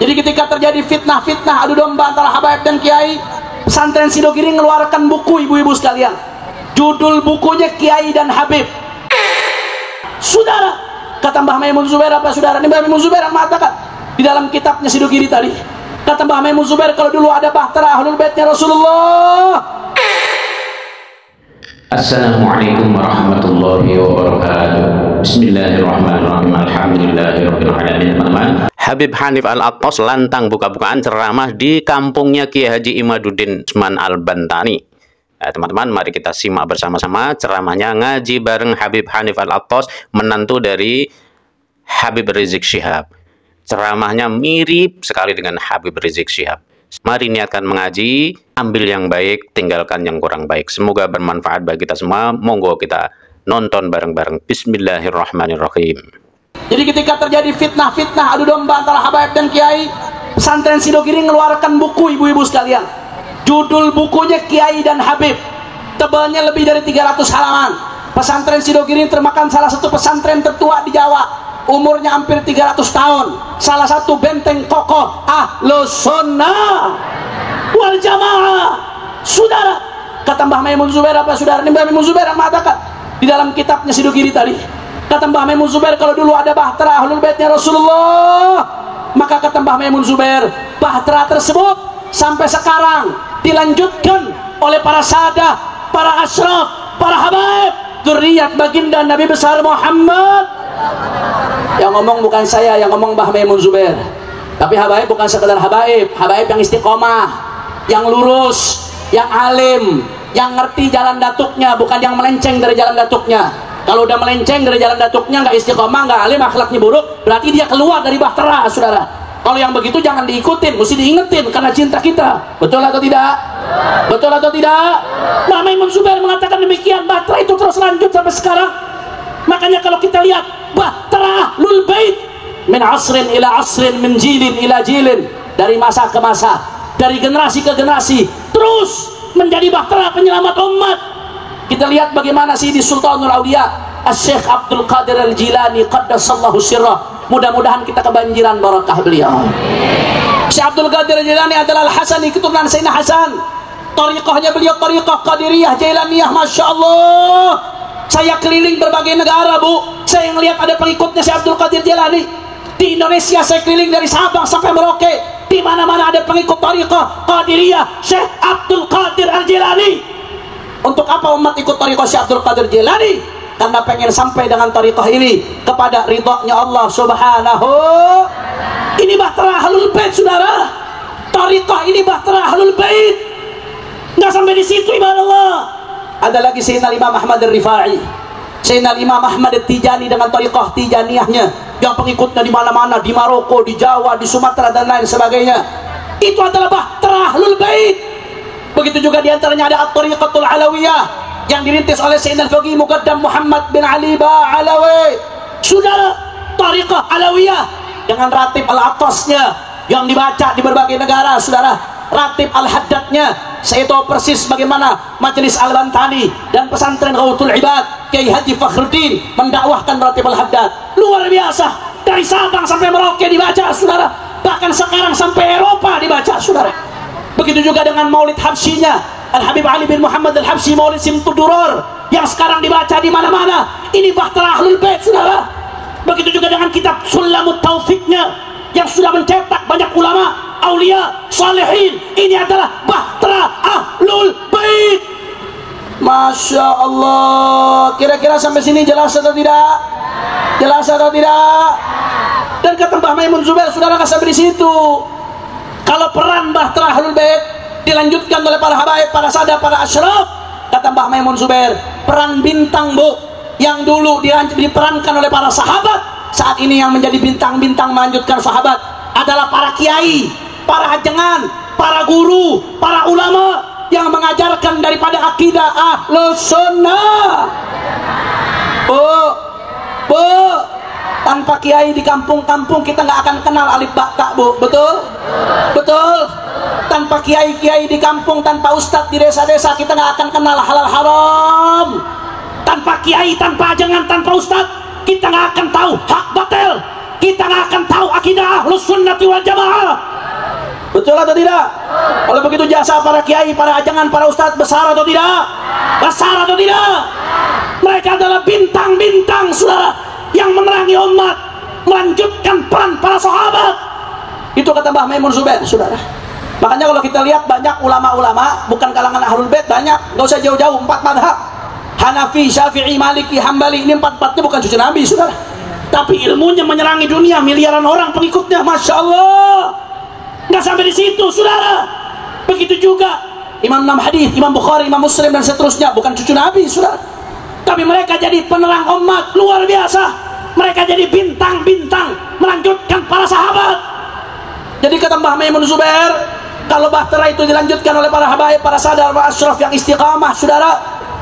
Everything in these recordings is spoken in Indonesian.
Jadi ketika terjadi fitnah-fitnah adu domba antara habaib dan kiai, pesantren Sidogiri mengeluarkan buku, ibu-ibu sekalian. Judul bukunya Kiai dan Habib. Saudara, kata Mbah Maimun Zubair apa saudara? Ini Mbah Maimun Zubair yang mengatakan di dalam kitabnya Sidogiri tadi. Kata Mbah Maimun Zubair, kalau dulu ada bahtera ahlul baitnya Rasulullah. Assalamualaikum warahmatullahi wabarakatuh. Bismillahirrahmanirrahim. Alhamdulillahirabbil alamin. Teman-teman, Habib Hanif Al-Attas lantang buka-bukaan ceramah di kampungnya Kiai Haji Imaduddin Usman Al-Bantani. Teman-teman, mari kita simak bersama-sama ceramahnya ngaji bareng Habib Hanif Al-Attas, menantu dari Habib Rizik Syihab. Ceramahnya mirip sekali dengan Habib Rizik Syihab. Mari niatkan mengaji, ambil yang baik, tinggalkan yang kurang baik. Semoga bermanfaat bagi kita semua. Monggo kita nonton bareng-bareng. Bismillahirrahmanirrahim. Jadi ketika terjadi fitnah-fitnah adu domba antara habaib dan kiai, pesantren Sidogiri mengeluarkan buku, ibu-ibu sekalian. Judul bukunya Kiai dan Habib. Tebalnya lebih dari 300 halaman. Pesantren Sidogiri termakan salah satu pesantren tertua di Jawa. Umurnya hampir 300 tahun. Salah satu benteng kokoh Ahlus Sunnah wal Jamaah. Saudara, kata Mbah Maimun Zubair apa saudara? Ini Mbah Maimun Zubair yang mengatakan di dalam kitabnya Sidogiri tadi. Kata Mbah Maimun Zubair, kalau dulu ada bahtera ahlul baitnya Rasulullah, maka kata Mbah Maimun Zubair, bahtera tersebut sampai sekarang dilanjutkan oleh para sadah, para asyraf, para habaib, dzurriyyat baginda Nabi besar Muhammad. Yang ngomong bukan saya, yang ngomong Mbah Maimun Zubair. Tapi habaib bukan sekedar habaib, habaib yang istiqomah, yang lurus, yang alim, yang ngerti jalan datuknya, bukan yang melenceng dari jalan datuknya. Kalau udah melenceng dari jalan datuknya, nggak istiqomah, nggak alim, akhlaknya buruk, berarti dia keluar dari bahtera, saudara. Kalau yang begitu jangan diikutin, mesti diingetin karena cinta kita. Betul atau tidak? Betul atau tidak? Mbah Maimun Zubair mengatakan demikian. Bahtera itu terus lanjut sampai sekarang. Makanya kalau kita lihat bahtera ahlul bait min asrin ila asrin, min jilin ila jilin, dari masa ke masa, dari generasi ke generasi, terus menjadi bahtera penyelamat umat. Kita lihat bagaimana sih di Sultanul Auliya Asy-Syaikh Abdul Qadir Al-Jilani qaddasallahu sirrah. Mudah-mudahan kita kebanjiran barakah beliau. Syekh Abdul Qadir Al-Jilani adalah Al-Hasani, keturunan Sayyidina Hasan. Tariqahnya beliau tariqah Qadiriyah Jailaniyah, Masya Allah. Saya keliling berbagai negara, Bu. Saya ngelihat ada pengikutnya Syekh Abdul Qadir Jilani. Di Indonesia saya keliling dari Sabang sampai Merauke. Di mana-mana ada pengikut tariqah Qadiriyah Syekh Abdul Qadir Al-Jilani. Untuk apa umat ikut tariqah Syekh Abdul Qadir Jilani? Karena pengen sampai dengan tariqah ini kepada ridhonya Allah Subhanahu. Ini bahtera ahlul bait, saudara. Tariqah ini bahtera ahlul bait. Nggak sampai di situ, ibadah Allah. Ada lagi Sayyidina Imam Ahmad Ar-Rifai, Sayyidina Imam Ahmad At-Tijani dengan tariqah Tijaniyahnya, yang pengikutnya di mana-mana, di Maroko, di Jawa, di Sumatera dan lain sebagainya. Itu adalah bahtera ahlul bait. Begitu juga diantaranya ada At-Tariqatul Alawiyah yang dirintis oleh Sayyidina Al-Faqih Muqaddam Muhammad bin Ali Ba'alawi. Saudara, tariqah Alawiyah dengan ratib al-atasnya yang dibaca di berbagai negara, saudara. Ratib al-haddadnya, saya tahu persis bagaimana Majelis Al-Bantani dan pesantren Ghauthul Ibad Kiai Haji Fakhruddin mendakwahkan ratib al-haddad. Luar biasa, dari Sabang sampai Merauke dibaca, saudara. Bahkan sekarang sampai Eropa dibaca, saudara. Begitu juga dengan maulid habsyinya Al-Habib Ali bin Muhammad Al-Habsyi, maulid Simtud-Duror, yang sekarang dibaca di mana-mana. Ini bahtera ahlul bait, saudara. Begitu juga dengan kitab Sulamut Taufiknya yang sudah mencetak banyak ulama, aulia, salihin. Ini adalah bahtera ahlul bait. Masya Allah. Kira-kira sampai sini jelas atau tidak? Jelas atau tidak? Dan kata Mbah Maimun Zubair, saudara, nggak sampai di situ. Kalau peran bahtera ahlul bait dilanjutkan oleh para habaib, para sadah, para asyraf, kata Mbah Maimun Zubair, peran bintang, Bu, yang dulu diperankan oleh para sahabat, saat ini yang menjadi bintang-bintang melanjutkan sahabat adalah para kiai, para hajengan, para guru, para ulama yang mengajarkan daripada akidah Ahlus Sunnah. Bu, tanpa kiai di kampung-kampung kita nggak akan kenal alif ba ta, Bu. Betul? Betul. Tanpa kiai-kiai di kampung, tanpa ustadz di desa-desa, kita nggak akan kenal halal haram. Tanpa kiai, tanpa ajangan, tanpa ustadz, kita nggak akan tahu hak batil. kita nggak akan tahu akidah Ahlus Sunnati wal Jamaah. Betul atau tidak? Oleh begitu jasa para kiai, para ajangan, para ustadz besar atau tidak? Besar atau tidak? Mereka adalah bintang-bintang, saudara, yang menerangi umat, melanjutkan peran para sahabat. Itu kata Mbah Maimun Zubair, saudara. Makanya kalau kita lihat banyak ulama-ulama bukan kalangan Ahlul Bait, banyak, nggak usah jauh-jauh, 4 madhab, Hanafi, Syafi'i, Maliki, Hambali, ini 4-4-nya bukan cucu Nabi, saudara, tapi ilmunya menyerangi dunia, miliaran orang pengikutnya, Masya Allah. Nggak sampai di situ, saudara. Begitu juga Imam 6 hadis, Imam Bukhari, Imam Muslim dan seterusnya, bukan cucu Nabi, saudara, tapi mereka jadi penerang umat luar biasa. Mereka jadi bintang-bintang melanjutkan para sahabat. Jadi kata Mbah Maimun Zubair, kalau bahtera itu dilanjutkan oleh para habaib, para sadar, para asyraf yang istiqamah, saudara,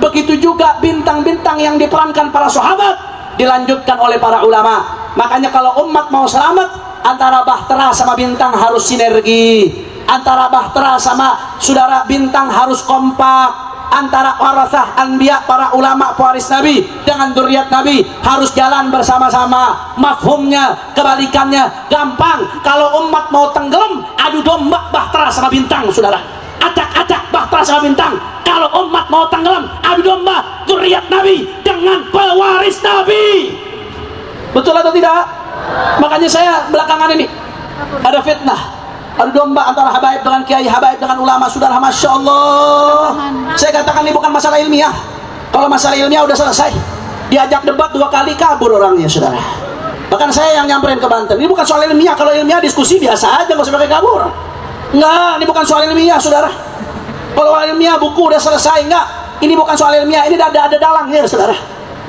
begitu juga bintang-bintang yang diperankan para sahabat dilanjutkan oleh para ulama. Makanya kalau umat mau selamat, antara bahtera sama bintang harus sinergi, antara bahtera sama saudara bintang harus kompak, antara warasah anbiya, para ulama pewaris Nabi dengan dzurriyyat Nabi harus jalan bersama-sama. Mafhumnya kebalikannya gampang. Kalau umat mau tenggelam, adu domba bahtera sama bintang, saudara, acak-acak bahtera sama bintang. Kalau umat mau tenggelam, adu domba dzurriyyat Nabi dengan pewaris Nabi. Betul atau tidak? Makanya saya belakangan ini ada fitnah, adu domba antara habaib dengan kiai, habaib dengan ulama, saudara. Masya Allah. Saya katakan ini bukan masalah ilmiah. Kalau masalah ilmiah udah selesai, diajak debat 2 kali kabur orangnya, saudara. Bahkan saya yang nyamperin ke Banten. Ini bukan soal ilmiah. Kalau ilmiah diskusi biasa aja, nggak usah pakai kabur. Enggak, ini bukan soal ilmiah, saudara. Kalau ilmiah buku udah selesai, enggak. Ini bukan soal ilmiah. Ini ada dalangnya, saudara.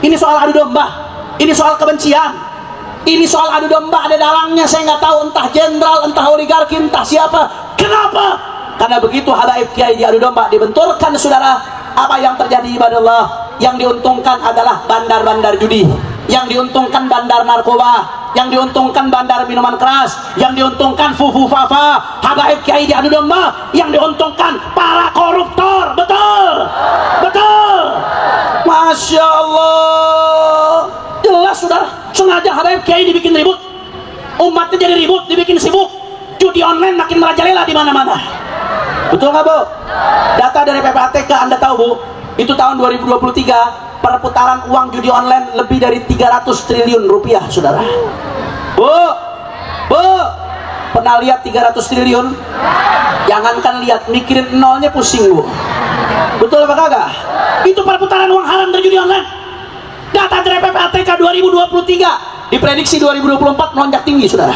Ini soal adu domba. Ini soal kebencian. Ini soal adu domba, ada dalangnya. Saya nggak tahu, entah jenderal, entah oligarki, entah siapa. Kenapa? Karena begitu habaib kiai diadu domba, dibenturkan, saudara. Apa yang terjadi, ibadallah? Yang diuntungkan adalah bandar-bandar judi, yang diuntungkan bandar narkoba, yang diuntungkan bandar minuman keras, yang diuntungkan fufu fafa. Habaib kiai diadu domba, yang diuntungkan para koruptor. Betul? Betul? Masya Allah. Jelas, saudara. Sengaja habaib kiai dibikin ribut, umatnya jadi ribut, dibikin sibuk. Judi online makin merajalela di mana-mana. Betul nggak, Bu? Data dari PPATK Anda tahu, Bu? Itu tahun 2023 perputaran uang judi online lebih dari 300 triliun rupiah, saudara. Bu, pernah lihat 300 triliun? Jangankan lihat, mikirin nolnya pusing, Bu. Betul apa kagak? Itu perputaran uang haram dari judi online. Data dari PPATK 2023, diprediksi 2024 melonjak tinggi, saudara.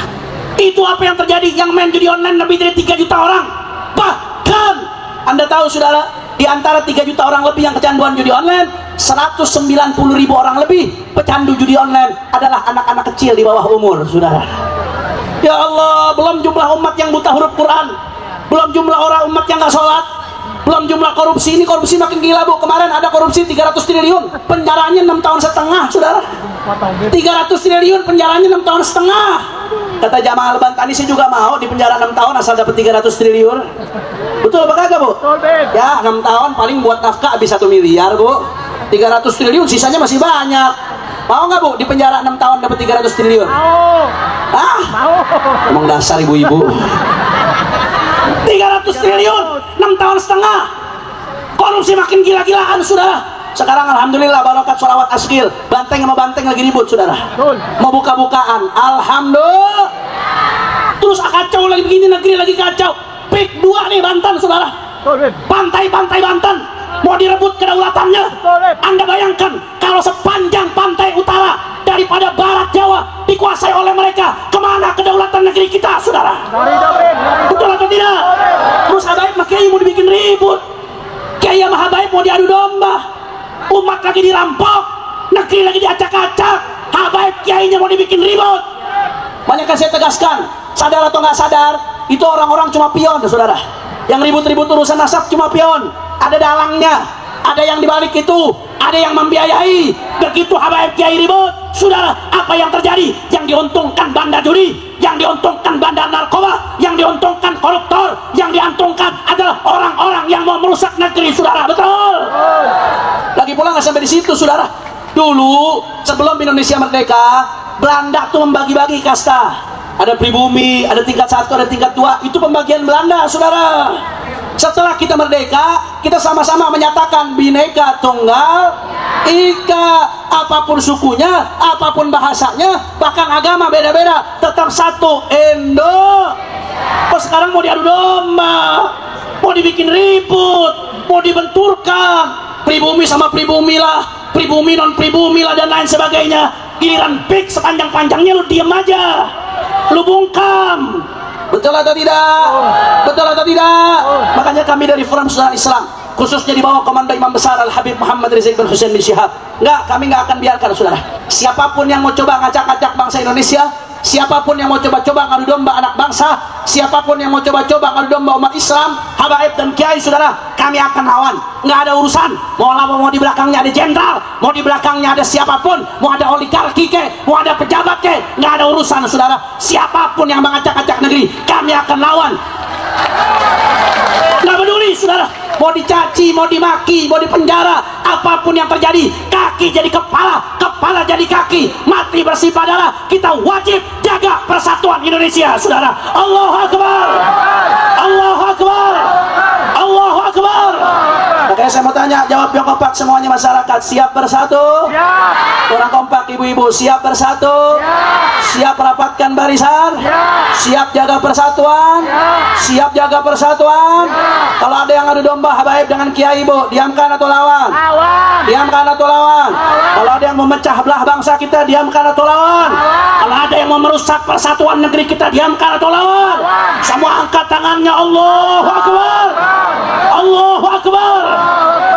Itu apa yang terjadi? Yang main judi online lebih dari 3 juta orang. Bahkan Anda tahu, saudara, di antara 3 juta orang lebih yang kecanduan judi online, 190.000 orang lebih pecandu judi online adalah anak-anak kecil di bawah umur, saudara. Ya Allah, belum jumlah umat yang buta huruf Quran, belum jumlah orang umat yang nggak sholat, belum jumlah korupsi. Ini korupsi makin gila, Bu. Kemarin ada korupsi 300 triliun, penjaranya 6 tahun setengah, saudara. 300 triliun, penjaranya 6 tahun setengah. Kata Jamal Bantani, sih juga mau di penjara 6 tahun asal dapat 300 triliun. Betul apa kagak, Bu? Ya, 6 tahun paling buat nafkah habis 1 miliar, Bu. 300 triliun sisanya masih banyak. Mau nggak, Bu, di penjara 6 tahun dapat 300 triliun? Mau. Ah, mau. Emang dasar ibu-ibu. 300 triliun, 6 tahun setengah. Korupsi makin gila-gilaan, saudara. Sekarang alhamdulillah barokat sholawat askil, Banteng sama Banteng lagi ribut, saudara. Mau buka-bukaan, alhamdulillah. Terus kacau lagi begini, negeri lagi kacau. Pik 2 nih Banten, saudara. Pantai-pantai Banten mau direbut kedaulatannya. Anda bayangkan kalau sepanjang pantai utara daripada barat Jawa dikuasai oleh mereka, kemana kedaulatan negeri kita, saudara? Betul atau tidak? Terus habaib mah kiai mau dibikin ribut, kiai sama habaib mau diadu domba, umat lagi dirampok, negeri lagi diacak-acak, habaib kiainya mau dibikin ribut. Banyak kan saya tegaskan, sadar atau nggak sadar, itu orang-orang cuma pion, saudara. Yang ribut-ribut urusan nasab cuma pion, ada dalangnya, ada yang dibalik itu, ada yang membiayai. Begitu habaib kiai ribut, saudara, apa yang terjadi? Yang diuntungkan bandar judi, yang diuntungkan bandar narkoba, yang diuntungkan koruptor, yang diuntungkan adalah orang-orang yang mau merusak negeri, saudara. Betul? Lagi pula nggak sampai di situ, saudara. Dulu sebelum Indonesia merdeka, Belanda tuh membagi-bagi kasta. Ada pribumi, ada tingkat 1, ada tingkat 2. Itu pembagian Belanda, saudara. Setelah kita merdeka, kita sama-sama menyatakan Bhinneka Tunggal Ika. Apapun sukunya, apapun bahasanya, bahkan agama beda-beda, tetap satu Indo. Kok sekarang mau diadu domba, mau dibikin ribut, mau dibenturkan, pribumi sama pribumi lah, pribumi non pribumi lah, dan lain sebagainya. Giliran pik sepanjang-panjangnya lu diem aja, lu bungkam. Betul atau tidak? Betul atau tidak? Makanya kami dari Forum Saudara Islam, khususnya di bawah komando Imam Besar Al-Habib Muhammad Rizik bin Hussein bin Syihab, kami nggak akan biarkan, saudara. Siapapun yang mau coba ngacak-ngacak bangsa Indonesia, siapapun yang mau coba-coba ngadu domba anak bangsa, siapapun yang mau coba-coba ngadu domba umat Islam, habaib dan kiai, saudara, kami akan lawan. Nggak ada urusan. Mau di belakangnya ada jenderal, mau di belakangnya ada siapapun, mau ada oligarki ke, mau ada pejabat ke, nggak ada urusan, saudara. Siapapun yang mengacak-acak negeri, kami akan lawan. Nggak peduli, saudara. Mau dicaci, mau dimaki, mau dipenjara, apapun yang terjadi, kaki jadi kepala, kepala jadi kaki, mati bersih padalah. Kita wajib jaga persatuan Indonesia, saudara. Allahu Akbar, Allahu Akbar, Allahu Akbar. Makanya saya mau tanya, jawab yang kompak semuanya masyarakat. Siap bersatu? Siap. Orang kompak, ibu-ibu, siap bersatu? Siap. Siap rapatkan barisan? Siap. Siap jaga persatuan? Siap. Siap jaga persatuan? Siap. Kalau ada yang adu domba habaib dengan kiai, ibu, diamkan atau lawan? Lawan. Diamkan atau lawan? Lawan. Kalau ada yang memecah belah bangsa kita, diamkan atau lawan? Lawan. Kalau ada yang mau merusak persatuan negeri kita, diamkan atau lawan? Lawan. Semua angkat tangannya. Allahu Akbar, Allahu Akbar,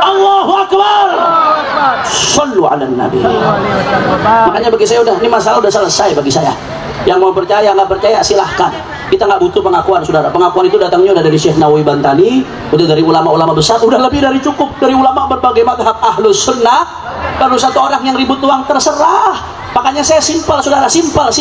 Allahu Akbar. Sallu ala Nabi. Makanya bagi saya ini masalah udah selesai bagi saya. Yang mau percaya nggak percaya silahkan. Kita nggak butuh pengakuan, saudara. Pengakuan itu datangnya udah dari Syekh Nawawi Bantani, udah dari ulama-ulama besar, udah lebih dari cukup, dari ulama berbagai mazhab Ahlus Sunnah. Baru satu orang yang ribut uang, terserah. Makanya saya simpel, saudara, simpel.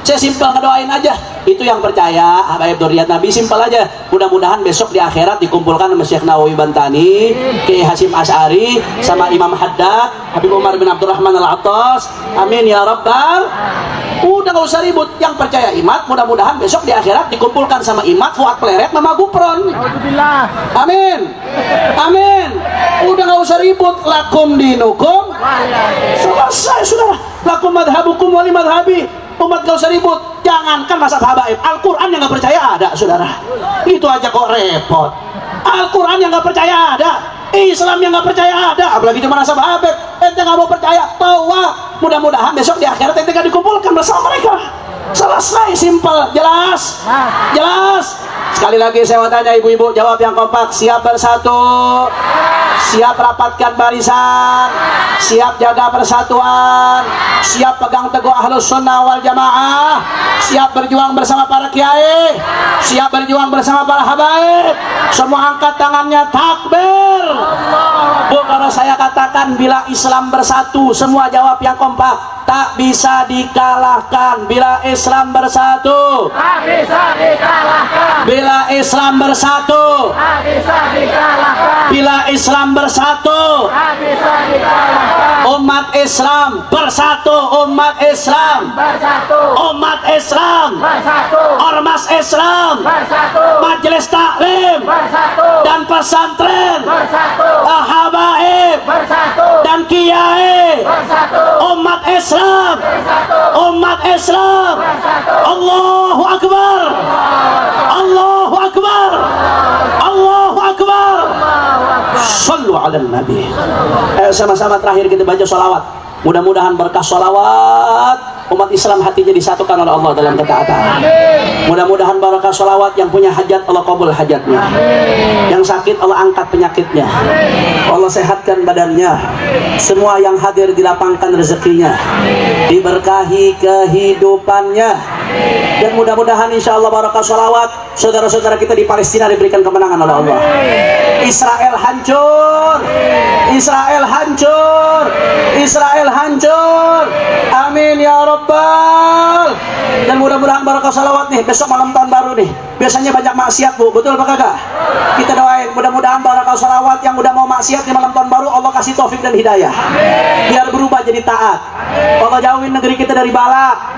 Saya simpel ngedoain aja. Itu yang percaya habaib dzurriyyat Nabi, simpel aja. Mudah-mudahan besok di akhirat dikumpulkan sama Syekh Nawawi Bantani, Kiai Hasyim Asy'ari, sama Imam Haddad, Habib Umar bin Abdurrahman Al-Attas. Amin ya rabbal. Udah nggak usah ribut. Yang percaya Imat, mudah-mudahan besok di akhirat dikumpulkan sama Imat, Fuad Pleret, sama Gupron. Amin, amin. Udah nggak usah ribut. Lakum dinukum, selesai sudah. Lakum madhabukum wali madhabi. Umat gak usah ribut. Jangankan mazhab habaib, Al-Quran yang gak percaya ada, saudara. Itu aja kok repot. Al-Quran yang gak percaya ada, Islam yang gak percaya ada, apalagi cuma mazhab habaib. Ente gak mau percaya, tawa. Mudah-mudahan besok di akhirat ente gak dikumpulkan bersama mereka. Selesai, simpel, jelas, jelas. Sekali lagi saya mau tanya ibu-ibu, jawab yang kompak. Siap bersatu? Siap rapatkan barisan? Siap jaga persatuan? Siap pegang teguh Ahlus Sunnah wal Jamaah? Siap berjuang bersama para kiai? Siap berjuang bersama para habaib? Semua angkat tangannya, takbir. Bu, kalau saya katakan bila Islam bersatu, semua jawab yang kompak. Tak bisa dikalahkan bila Islam bersatu. Tak bisa dikalahkan bila Islam bersatu. Tak bisa dikalahkan bila Islam bersatu. Tak bisa dikalahkan. Umat Islam bersatu, umat Islam bersatu, umat Islam bersatu, ormas Islam bersatu, majelis taklim bersatu, dan pesantren bersatu, habaib bersatu, dan kiai bersatu, umat Islam bersatu, umat Islam bersatu. Allahu Akbar, Allahu Akbar, Allahu Akbar. Sallu ala Nabi. Sama-sama terakhir kita baca sholawat. Mudah-mudahan berkah sholawat umat Islam hatinya disatukan oleh Allah dalam ketaatan. Mudah-mudahan barakah sholawat, yang punya hajat Allah kabul hajatnya, yang sakit Allah angkat penyakitnya, Allah sehatkan badannya, semua yang hadir dilapangkan rezekinya, diberkahi kehidupannya, dan mudah-mudahan insya Allah barakah sholawat saudara-saudara kita di Palestina diberikan kemenangan oleh Allah. Israel hancur, Israel hancur, Israel hancur. Amin ya Rabbal. Dan mudah-mudahan barakah salawat nih besok malam tahun baru nih. Biasanya banyak maksiat Bu, betul apa kagak? Kita doain mudah-mudahan barakah salawat yang udah mau maksiat di malam tahun baru Allah kasih taufik dan hidayah. Biar berubah jadi taat. Allah jauhin negeri kita dari bala.